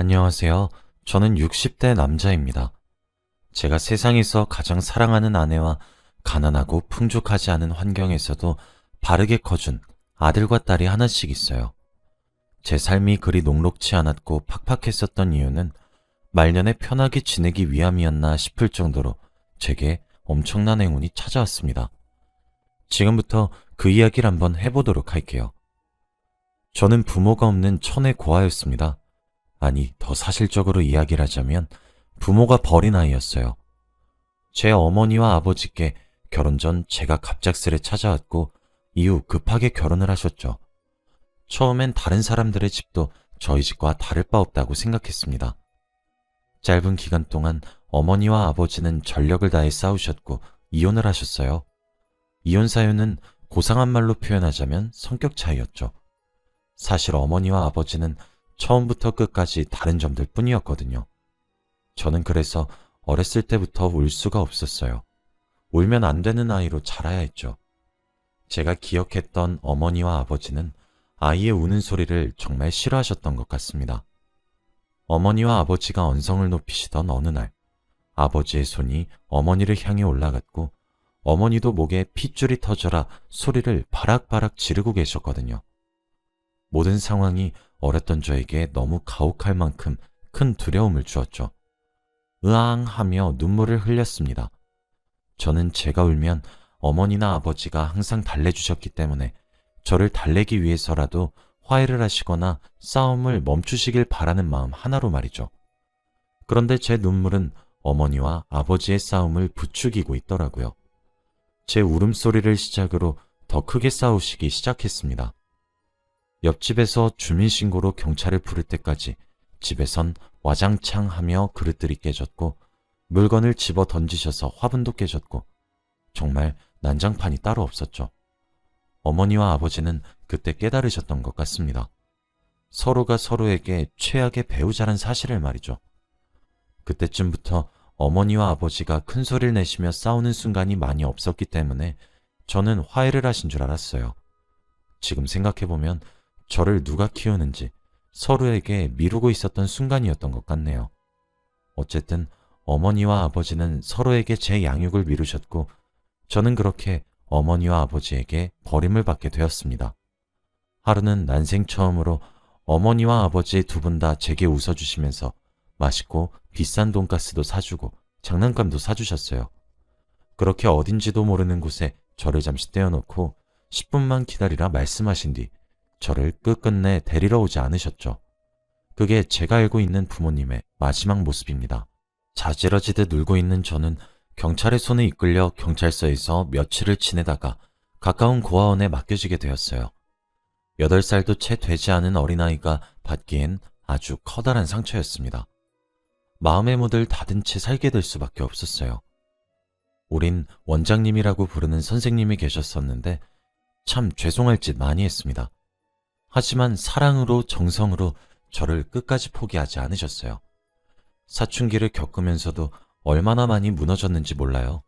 안녕하세요. 저는 60대 남자입니다. 제가 세상에서 가장 사랑하는 아내와 가난하고 풍족하지 않은 환경에서도 바르게 커준 아들과 딸이 하나씩 있어요. 제 삶이 그리 녹록치 않았고 팍팍했었던 이유는 말년에 편하게 지내기 위함이었나 싶을 정도로 제게 엄청난 행운이 찾아왔습니다. 지금부터 그 이야기를 한번 해보도록 할게요. 저는 부모가 없는 천의 고아였습니다. 아니, 더 사실적으로 이야기를 하자면 부모가 버린 아이였어요. 제 어머니와 아버지께 결혼 전 제가 갑작스레 찾아왔고 이후 급하게 결혼을 하셨죠. 처음엔 다른 사람들의 집도 저희 집과 다를 바 없다고 생각했습니다. 짧은 기간 동안 어머니와 아버지는 전력을 다해 싸우셨고 이혼을 하셨어요. 이혼 사유는 고상한 말로 표현하자면 성격 차이였죠. 사실 어머니와 아버지는 처음부터 끝까지 다른 점들 뿐이었거든요. 저는 그래서 어렸을 때부터 울 수가 없었어요. 울면 안 되는 아이로 자라야 했죠. 제가 기억했던 어머니와 아버지는 아이의 우는 소리를 정말 싫어하셨던 것 같습니다. 어머니와 아버지가 언성을 높이시던 어느 날, 아버지의 손이 어머니를 향해 올라갔고 어머니도 목에 핏줄이 터져라 소리를 바락바락 지르고 계셨거든요. 모든 상황이 어렸던 저에게 너무 가혹할 만큼 큰 두려움을 주었죠. 으앙 하며 눈물을 흘렸습니다. 저는 제가 울면 어머니나 아버지가 항상 달래주셨기 때문에 저를 달래기 위해서라도 화해를 하시거나 싸움을 멈추시길 바라는 마음 하나로 말이죠. 그런데 제 눈물은 어머니와 아버지의 싸움을 부추기고 있더라고요. 제 울음소리를 시작으로 더 크게 싸우시기 시작했습니다. 옆집에서 주민신고로 경찰을 부를 때까지 집에선 와장창 하며 그릇들이 깨졌고 물건을 집어 던지셔서 화분도 깨졌고 정말 난장판이 따로 없었죠. 어머니와 아버지는 그때 깨달으셨던 것 같습니다. 서로가 서로에게 최악의 배우자란 사실을 말이죠. 그때쯤부터 어머니와 아버지가 큰 소리를 내시며 싸우는 순간이 많이 없었기 때문에 저는 화해를 하신 줄 알았어요. 지금 생각해보면 저를 누가 키우는지 서로에게 미루고 있었던 순간이었던 것 같네요. 어쨌든 어머니와 아버지는 서로에게 제 양육을 미루셨고 저는 그렇게 어머니와 아버지에게 버림을 받게 되었습니다. 하루는 난생 처음으로 어머니와 아버지 두 분 다 제게 웃어주시면서 맛있고 비싼 돈가스도 사주고 장난감도 사주셨어요. 그렇게 어딘지도 모르는 곳에 저를 잠시 떼어놓고 10분만 기다리라 말씀하신 뒤 저를 끝끝내 데리러 오지 않으셨죠. 그게 제가 알고 있는 부모님의 마지막 모습입니다. 자지러지듯 울고 있는 저는 경찰의 손에 이끌려 경찰서에서 며칠을 지내다가 가까운 고아원에 맡겨지게 되었어요. 8살도 채 되지 않은 어린아이가 받기엔 아주 커다란 상처였습니다. 마음의 문을 닫은 채 살게 될 수밖에 없었어요. 우린 원장님이라고 부르는 선생님이 계셨었는데 참 죄송할 짓 많이 했습니다. 하지만 사랑으로 정성으로 저를 끝까지 포기하지 않으셨어요. 사춘기를 겪으면서도 얼마나 많이 무너졌는지 몰라요.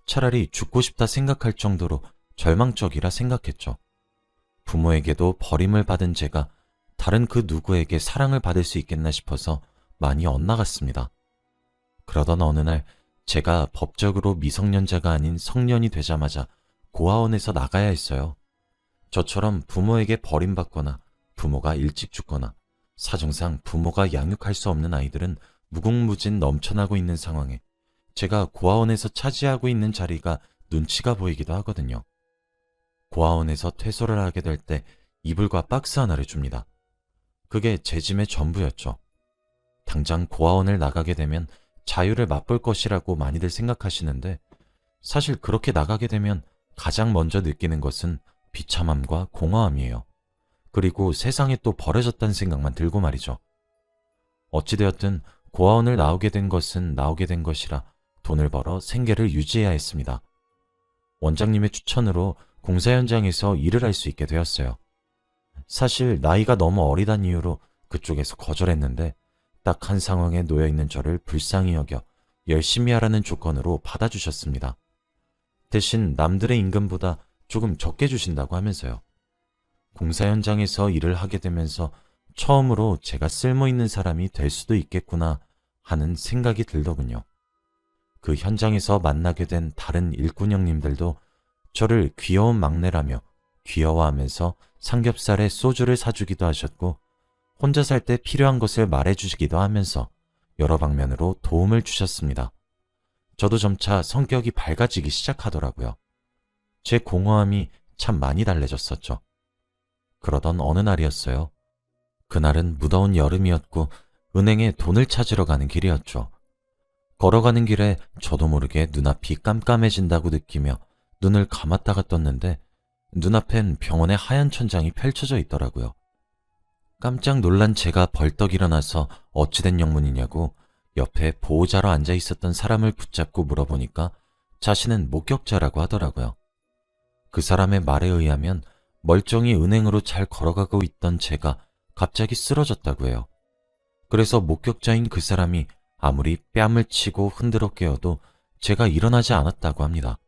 차라리 죽고 싶다 생각할 정도로 절망적이라 생각했죠. 부모에게도 버림을 받은 제가 다른 그 누구에게 사랑을 받을 수 있겠나 싶어서 많이 엇나갔습니다. 그러던 어느 날 제가 법적으로 미성년자가 아닌 성년이 되자마자 고아원에서 나가야 했어요. 저처럼 부모에게 버림받거나 부모가 일찍 죽거나 사정상 부모가 양육할 수 없는 아이들은 무궁무진 넘쳐나고 있는 상황에 제가 고아원에서 차지하고 있는 자리가 눈치가 보이기도 하거든요. 고아원에서 퇴소를 하게 될 때 이불과 박스 하나를 줍니다. 그게 제 짐의 전부였죠. 당장 고아원을 나가게 되면 자유를 맛볼 것이라고 많이들 생각하시는데 사실 그렇게 나가게 되면 가장 먼저 느끼는 것은 비참함과 공허함이에요. 그리고 세상에 또 버려졌다는 생각만 들고 말이죠. 어찌되었든 고아원을 나오게 된 것은 나오게 된 것이라 돈을 벌어 생계를 유지해야 했습니다. 원장님의 추천으로 공사 현장에서 일을 할 수 있게 되었어요. 사실 나이가 너무 어리단 이유로 그쪽에서 거절했는데 딱 한 상황에 놓여있는 저를 불쌍히 여겨 열심히 하라는 조건으로 받아주셨습니다. 대신 남들의 임금보다 조금 적게 주신다고 하면서요. 공사 현장에서 일을 하게 되면서 처음으로 제가 쓸모있는 사람이 될 수도 있겠구나 하는 생각이 들더군요. 그 현장에서 만나게 된 다른 일꾼 형님들도 저를 귀여운 막내라며 귀여워하면서 삼겹살에 소주를 사주기도 하셨고, 혼자 살 때 필요한 것을 말해주시기도 하면서 여러 방면으로 도움을 주셨습니다. 저도 점차 성격이 밝아지기 시작하더라고요. 제 공허함이 참 많이 달래졌었죠. 그러던 어느 날이었어요. 그날은 무더운 여름이었고 은행에 돈을 찾으러 가는 길이었죠. 걸어가는 길에 저도 모르게 눈앞이 깜깜해진다고 느끼며 눈을 감았다가 떴는데 눈앞엔 병원의 하얀 천장이 펼쳐져 있더라고요. 깜짝 놀란 제가 벌떡 일어나서 어찌된 영문이냐고 옆에 보호자로 앉아 있었던 사람을 붙잡고 물어보니까 자신은 목격자라고 하더라고요. 그 사람의 말에 의하면 멀쩡히 은행으로 잘 걸어가고 있던 제가 갑자기 쓰러졌다고 해요. 그래서 목격자인 그 사람이 아무리 뺨을 치고 흔들어 깨워도 제가 일어나지 않았다고 합니다.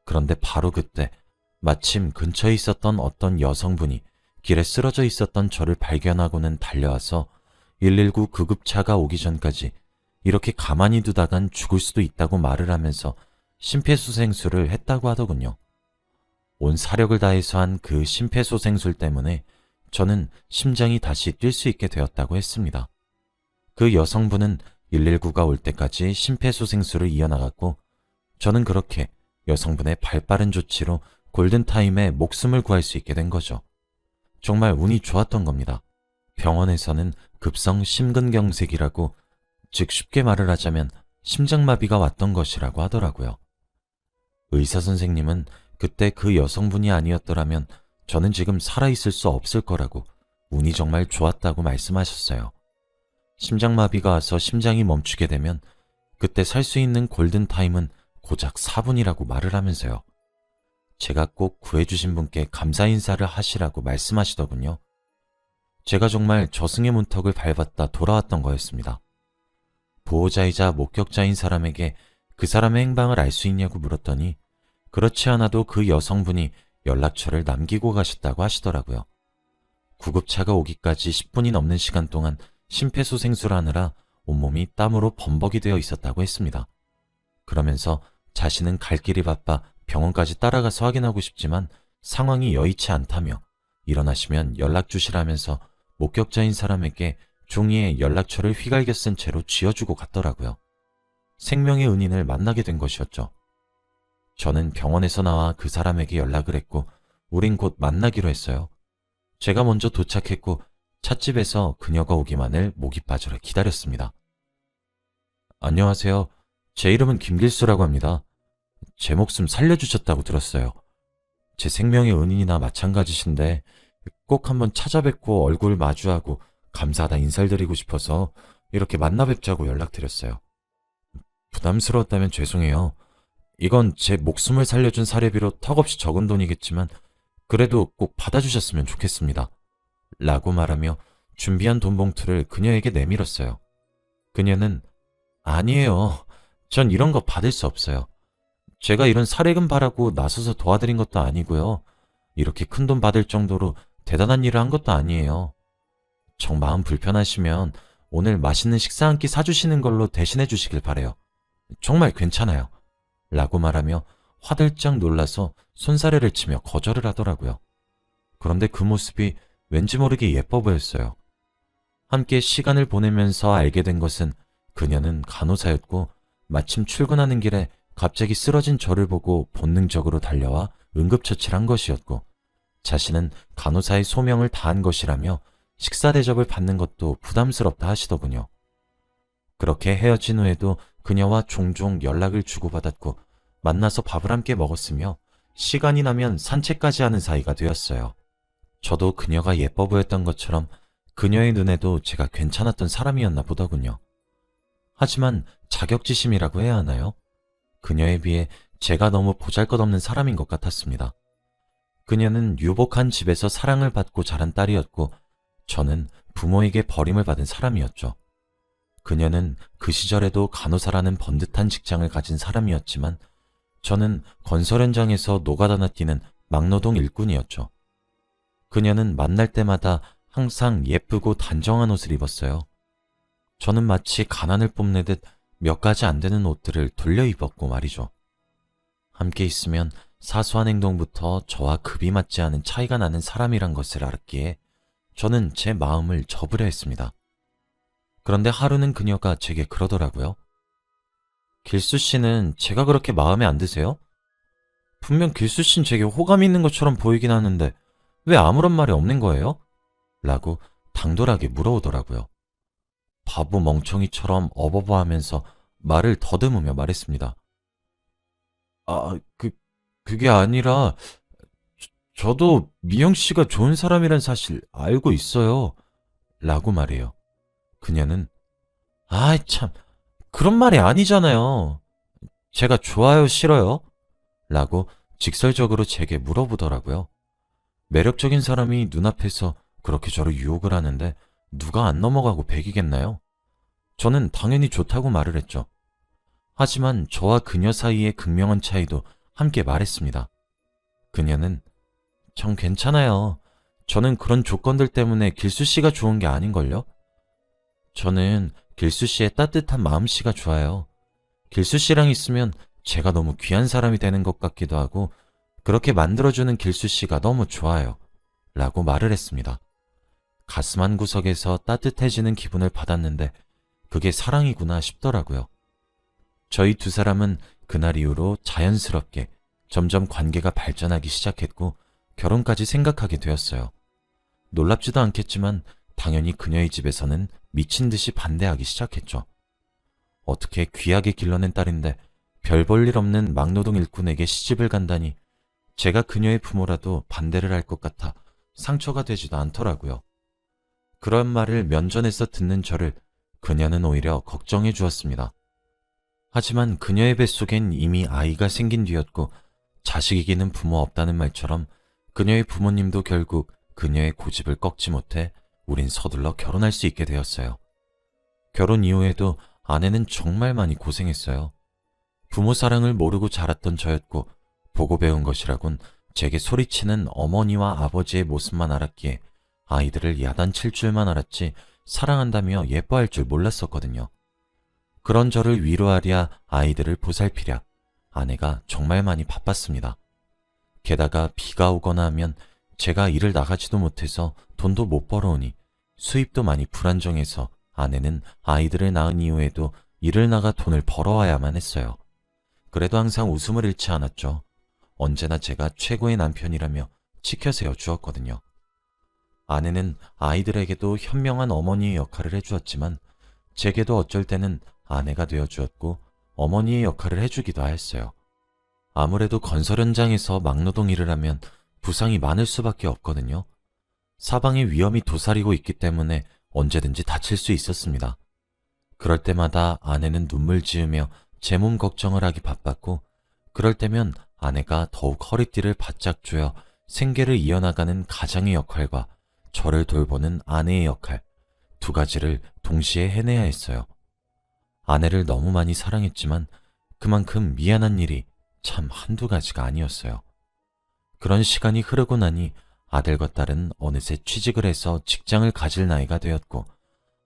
그런데 바로 그때 마침 근처에 있었던 어떤 여성분이 길에 쓰러져 있었던 저를 발견하고는 달려와서 119 구급차가 오기 전까지 이렇게 가만히 두다간 죽을 수도 있다고 말을 하면서 심폐소생술을 했다고 하더군요. 온 사력을 다해서 한 그 심폐소생술 때문에 저는 심장이 다시 뛸 수 있게 되었다고 했습니다. 그 여성분은 119가 올 때까지 심폐소생술을 이어나갔고, 저는 그렇게 여성분의 발빠른 조치로 골든타임에 목숨을 구할 수 있게 된 거죠. 정말 운이 좋았던 겁니다. 병원에서는 급성 심근경색이라고, 즉 쉽게 말을 하자면 심장마비가 왔던 것이라고 하더라고요. 의사 선생님은 그때 그 여성분이 아니었더라면 저는 지금 살아있을 수 없을 거라고 운이 정말 좋았다고 말씀하셨어요. 심장마비가 와서 심장이 멈추게 되면 그때 살 수 있는 골든타임은 고작 4분이라고 말을 하면서요. 제가 꼭 구해주신 분께 감사 인사를 하시라고 말씀하시더군요. 제가 정말 저승의 문턱을 밟았다 돌아왔던 거였습니다. 보호자이자 목격자인 사람에게 그 사람의 행방을 알 수 있냐고 물었더니 그렇지 않아도 그 여성분이 연락처를 남기고 가셨다고 하시더라고요. 구급차가 오기까지 10분이 넘는 시간 동안 심폐소생술하느라 온몸이 땀으로 범벅이 되어 있었다고 했습니다. 그러면서 자신은 갈 길이 바빠 병원까지 따라가서 확인하고 싶지만 상황이 여의치 않다며 일어나시면 연락 주시라면서 목격자인 사람에게 종이에 연락처를 휘갈겨 쓴 채로 쥐어주고 갔더라고요. 생명의 은인을 만나게 된 것이었죠. 저는 병원에서 나와 그 사람에게 연락을 했고 우린 곧 만나기로 했어요. 제가 먼저 도착했고 찻집에서 그녀가 오기만을 목이 빠져라 기다렸습니다. 안녕하세요. 제 이름은 김길수라고 합니다. 제 목숨 살려주셨다고 들었어요. 제 생명의 은인이나 마찬가지신데 꼭 한번 찾아뵙고 얼굴 마주하고 감사하다 인사를 드리고 싶어서 이렇게 만나 뵙자고 연락드렸어요. 부담스러웠다면 죄송해요. 이건 제 목숨을 살려준 사례비로 턱없이 적은 돈이겠지만 그래도 꼭 받아주셨으면 좋겠습니다. 라고 말하며 준비한 돈 봉투를 그녀에게 내밀었어요. 그녀는 아니에요. 전 이런 거 받을 수 없어요. 제가 이런 사례금 바라고 나서서 도와드린 것도 아니고요. 이렇게 큰 돈 받을 정도로 대단한 일을 한 것도 아니에요. 정 마음 불편하시면 오늘 맛있는 식사 한 끼 사주시는 걸로 대신해 주시길 바래요. 정말 괜찮아요. 라고 말하며 화들짝 놀라서 손사래를 치며 거절을 하더라고요. 그런데 그 모습이 왠지 모르게 예뻐 보였어요. 함께 시간을 보내면서 알게 된 것은 그녀는 간호사였고 마침 출근하는 길에 갑자기 쓰러진 저를 보고 본능적으로 달려와 응급처치를 한 것이었고 자신은 간호사의 소명을 다한 것이라며 식사 대접을 받는 것도 부담스럽다 하시더군요. 그렇게 헤어진 후에도 그녀와 종종 연락을 주고받았고 만나서 밥을 함께 먹었으며 시간이 나면 산책까지 하는 사이가 되었어요. 저도 그녀가 예뻐 보였던 것처럼 그녀의 눈에도 제가 괜찮았던 사람이었나 보더군요. 하지만 자격지심이라고 해야 하나요? 그녀에 비해 제가 너무 보잘것없는 사람인 것 같았습니다. 그녀는 유복한 집에서 사랑을 받고 자란 딸이었고 저는 부모에게 버림을 받은 사람이었죠. 그녀는 그 시절에도 간호사라는 번듯한 직장을 가진 사람이었지만 저는 건설 현장에서 노가다나 뛰는 막노동 일꾼이었죠. 그녀는 만날 때마다 항상 예쁘고 단정한 옷을 입었어요. 저는 마치 가난을 뽐내듯 몇 가지 안 되는 옷들을 돌려 입었고 말이죠. 함께 있으면 사소한 행동부터 저와 급이 맞지 않은 차이가 나는 사람이란 것을 알았기에 저는 제 마음을 접으려 했습니다. 그런데 하루는 그녀가 제게 그러더라고요. 길수 씨는 제가 그렇게 마음에 안 드세요? 분명 길수 씨는 제게 호감이 있는 것처럼 보이긴 하는데 왜 아무런 말이 없는 거예요? 라고 당돌하게 물어오더라고요. 바보 멍청이처럼 어버버하면서 말을 더듬으며 말했습니다. 아, 그게 아니라 저도 미영 씨가 좋은 사람이란 사실 알고 있어요. 라고 말해요. 그녀는 아이 참 그런 말이 아니잖아요. 제가 좋아요 싫어요? 라고 직설적으로 제게 물어보더라고요. 매력적인 사람이 눈앞에서 그렇게 저를 유혹을 하는데 누가 안 넘어가고 배기겠나요? 저는 당연히 좋다고 말을 했죠. 하지만 저와 그녀 사이의 극명한 차이도 함께 말했습니다. 그녀는 전 괜찮아요. 저는 그런 조건들 때문에 길수 씨가 좋은 게 아닌걸요? 저는 길수 씨의 따뜻한 마음씨가 좋아요. 길수 씨랑 있으면 제가 너무 귀한 사람이 되는 것 같기도 하고 그렇게 만들어주는 길수 씨가 너무 좋아요. 라고 말을 했습니다. 가슴 한 구석에서 따뜻해지는 기분을 받았는데 그게 사랑이구나 싶더라고요. 저희 두 사람은 그날 이후로 자연스럽게 점점 관계가 발전하기 시작했고 결혼까지 생각하게 되었어요. 놀랍지도 않겠지만 당연히 그녀의 집에서는 미친 듯이 반대하기 시작했죠. 어떻게 귀하게 길러낸 딸인데 별 볼 일 없는 막노동 일꾼에게 시집을 간다니 제가 그녀의 부모라도 반대를 할 것 같아 상처가 되지도 않더라고요. 그런 말을 면전에서 듣는 저를 그녀는 오히려 걱정해 주었습니다. 하지만 그녀의 뱃속엔 이미 아이가 생긴 뒤였고 자식이기는 부모 없다는 말처럼 그녀의 부모님도 결국 그녀의 고집을 꺾지 못해 우린 서둘러 결혼할 수 있게 되었어요. 결혼 이후에도 아내는 정말 많이 고생했어요. 부모 사랑을 모르고 자랐던 저였고 보고 배운 것이라곤 제게 소리치는 어머니와 아버지의 모습만 알았기에 아이들을 야단칠 줄만 알았지 사랑한다며 예뻐할 줄 몰랐었거든요. 그런 저를 위로하랴 아이들을 보살피랴 아내가 정말 많이 바빴습니다. 게다가 비가 오거나 하면 제가 일을 나가지도 못해서 돈도 못 벌어오니 수입도 많이 불안정해서 아내는 아이들을 낳은 이후에도 일을 나가 돈을 벌어와야만 했어요. 그래도 항상 웃음을 잃지 않았죠. 언제나 제가 최고의 남편이라며 치켜 세워 주었거든요. 아내는 아이들에게도 현명한 어머니의 역할을 해주었지만 제게도 어쩔 때는 아내가 되어주었고 어머니의 역할을 해주기도 하였어요. 아무래도 건설 현장에서 막노동 일을 하면 부상이 많을 수밖에 없거든요. 사방에 위험이 도사리고 있기 때문에 언제든지 다칠 수 있었습니다. 그럴 때마다 아내는 눈물 지으며 제 몸 걱정을 하기 바빴고 그럴 때면 아내가 더욱 허리띠를 바짝 조여 생계를 이어나가는 가장의 역할과 저를 돌보는 아내의 역할 두 가지를 동시에 해내야 했어요. 아내를 너무 많이 사랑했지만 그만큼 미안한 일이 참 한두 가지가 아니었어요. 그런 시간이 흐르고 나니 아들과 딸은 어느새 취직을 해서 직장을 가질 나이가 되었고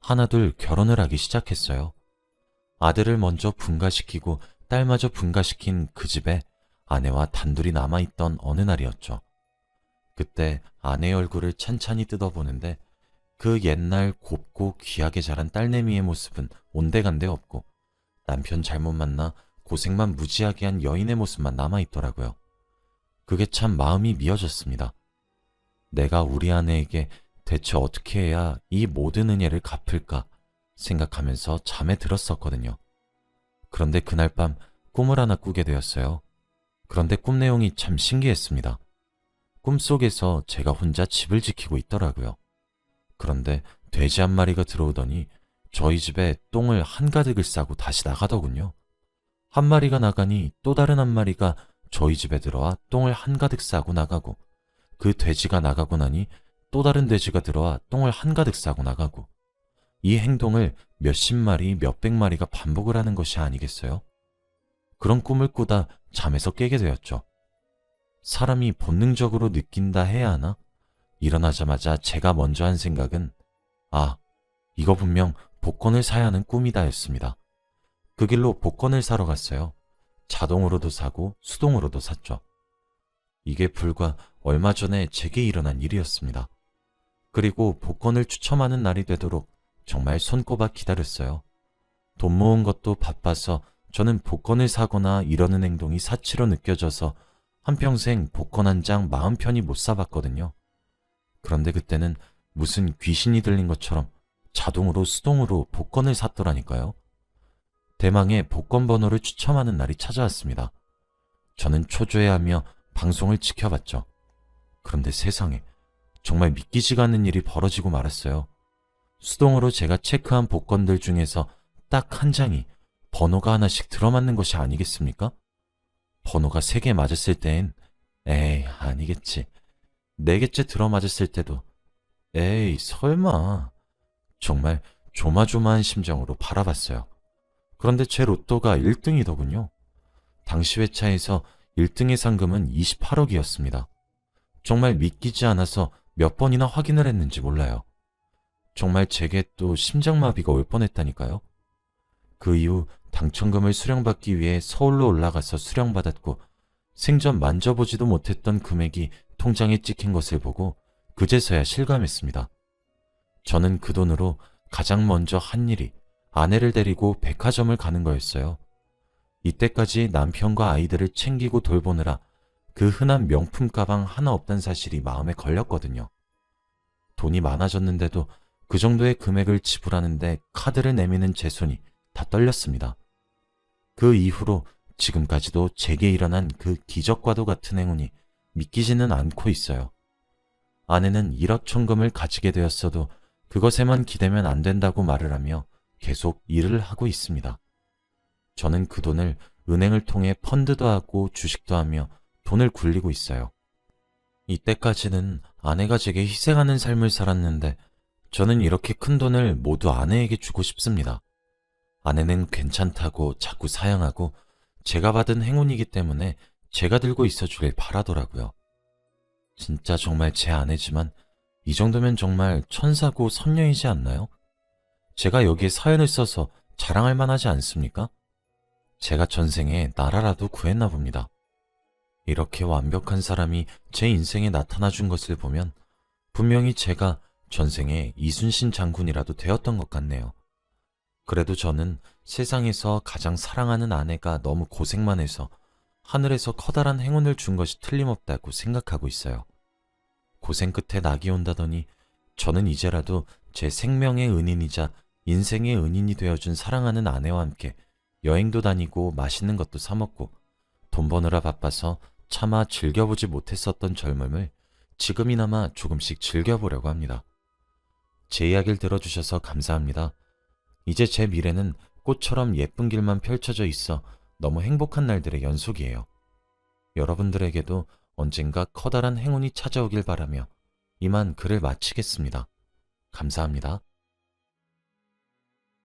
하나둘 결혼을 하기 시작했어요. 아들을 먼저 분가시키고 딸마저 분가시킨 그 집에 아내와 단둘이 남아있던 어느 날이었죠. 그때 아내의 얼굴을 찬찬히 뜯어보는데 그 옛날 곱고 귀하게 자란 딸내미의 모습은 온데간데 없고 남편 잘못 만나 고생만 무지하게 한 여인의 모습만 남아있더라고요. 그게 참 마음이 미어졌습니다. 내가 우리 아내에게 대체 어떻게 해야 이 모든 은혜를 갚을까 생각하면서 잠에 들었었거든요. 그런데 그날 밤 꿈을 하나 꾸게 되었어요. 그런데 꿈 내용이 참 신기했습니다. 꿈속에서 제가 혼자 집을 지키고 있더라고요. 그런데 돼지 한 마리가 들어오더니 저희 집에 똥을 한가득을 싸고 다시 나가더군요. 한 마리가 나가니 또 다른 한 마리가 저희 집에 들어와 똥을 한가득 싸고 나가고 그 돼지가 나가고 나니 또 다른 돼지가 들어와 똥을 한가득 싸고 나가고 이 행동을 몇십 마리, 몇백 마리가 반복을 하는 것이 아니겠어요? 그런 꿈을 꾸다 잠에서 깨게 되었죠. 사람이 본능적으로 느낀다 해야 하나? 일어나자마자 제가 먼저 한 생각은 아, 이거 분명 복권을 사야 하는 꿈이다였습니다. 그 길로 복권을 사러 갔어요. 자동으로도 사고 수동으로도 샀죠. 이게 불과 얼마 전에 제게 일어난 일이었습니다. 그리고 복권을 추첨하는 날이 되도록 정말 손꼽아 기다렸어요. 돈 모은 것도 바빠서 저는 복권을 사거나 이러는 행동이 사치로 느껴져서 한평생 복권 한 장 마음 편히 못 사봤거든요. 그런데 그때는 무슨 귀신이 들린 것처럼 자동으로 수동으로 복권을 샀더라니까요. 대망의 복권 번호를 추첨하는 날이 찾아왔습니다. 저는 초조해하며 방송을 지켜봤죠. 그런데 세상에 정말 믿기지가 않는 일이 벌어지고 말았어요. 수동으로 제가 체크한 복권들 중에서 딱 한 장이 번호가 하나씩 들어맞는 것이 아니겠습니까? 번호가 3개 맞았을 땐 에이 아니겠지. 4개째 들어맞았을 때도 에이 설마. 정말 조마조마한 심정으로 바라봤어요. 그런데 제 로또가 1등이더군요. 당시 회차에서 1등의 상금은 28억이었습니다. 정말 믿기지 않아서 몇 번이나 확인을 했는지 몰라요. 정말 제게 또 심장마비가 올 뻔했다니까요. 그 이후 당첨금을 수령받기 위해 서울로 올라가서 수령받았고 생전 만져보지도 못했던 금액이 통장에 찍힌 것을 보고 그제서야 실감했습니다. 저는 그 돈으로 가장 먼저 한 일이 아내를 데리고 백화점을 가는 거였어요. 이때까지 남편과 아이들을 챙기고 돌보느라 그 흔한 명품 가방 하나 없단 사실이 마음에 걸렸거든요. 돈이 많아졌는데도 그 정도의 금액을 지불하는데 카드를 내미는 제 손이 다 떨렸습니다. 그 이후로 지금까지도 제게 일어난 그 기적과도 같은 행운이 믿기지는 않고 있어요. 아내는 일확천금을 가지게 되었어도 그것에만 기대면 안 된다고 말을 하며 계속 일을 하고 있습니다. 저는 그 돈을 은행을 통해 펀드도 하고 주식도 하며 돈을 굴리고 있어요. 이때까지는 아내가 제게 희생하는 삶을 살았는데 저는 이렇게 큰 돈을 모두 아내에게 주고 싶습니다. 아내는 괜찮다고 자꾸 사양하고 제가 받은 행운이기 때문에 제가 들고 있어 주길 바라더라고요. 진짜 정말 제 아내지만 이 정도면 정말 천사고 선녀이지 않나요? 제가 여기에 사연을 써서 자랑할 만하지 않습니까? 제가 전생에 나라라도 구했나 봅니다. 이렇게 완벽한 사람이 제 인생에 나타나 준 것을 보면 분명히 제가 전생에 이순신 장군이라도 되었던 것 같네요. 그래도 저는 세상에서 가장 사랑하는 아내가 너무 고생만 해서 하늘에서 커다란 행운을 준 것이 틀림없다고 생각하고 있어요. 고생 끝에 낙이 온다더니 저는 이제라도 제 생명의 은인이자 인생의 은인이 되어준 사랑하는 아내와 함께 여행도 다니고 맛있는 것도 사 먹고 돈 버느라 바빠서 차마 즐겨보지 못했었던 젊음을 지금이나마 조금씩 즐겨보려고 합니다. 제 이야기를 들어주셔서 감사합니다. 이제 제 미래는 꽃처럼 예쁜 길만 펼쳐져 있어 너무 행복한 날들의 연속이에요. 여러분들에게도 언젠가 커다란 행운이 찾아오길 바라며 이만 글을 마치겠습니다. 감사합니다.